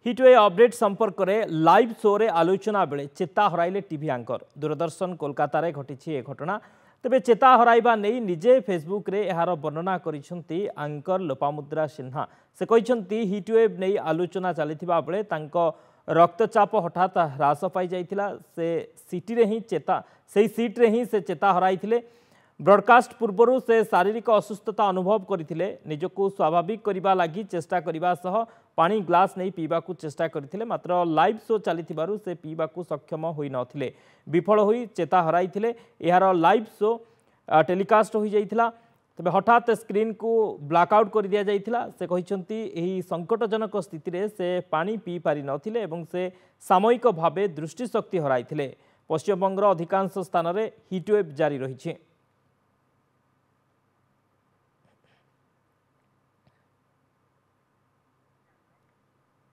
हिटवे update संपर्क में live show रे आलोचना बेले चेता हराइले टीवी आंकर दूरदर्शन कोलकाता रे घटी घटना तेबे चेता हराइबा नहीं निजे फेसबुक रे एहार वर्णना करिसंती आंकर लोपामुद्रा सिन्हा से कहिसंती हिटवेव नहीं आलोचना चलीथिबा बेले तांको रक्तचाप हठात ह्रास पाई जाइथिला से सीटी रे ही चेता से सीट रे ही से चेता हराइथिले ब्रॉडकास्ट पूर्व से शारीरिक असुस्थता अनुभव करते निजको स्वाभाविक करने लगी चेष्टा करने सह पानी ग्लास नहीं पीवा चेष्टा करते मात्र लाइव शो चली से पीवा सक्षम हो नथिले विफल होई चेता हराइथिले यार लाइव शो टेलीकास्ट हो जाइथिला तबे हठात स्क्रीन को ब्लैकआउट कर दिया जाइथिला से कहिसंती एही संकटजनक स्थिति रे से पानी पी पारि नथिले एवं से सामयिक भावे दृष्टिशक्ति हराइथिले पश्चिमबंगर अधिकांश स्थान में हिटवेव जारी रही।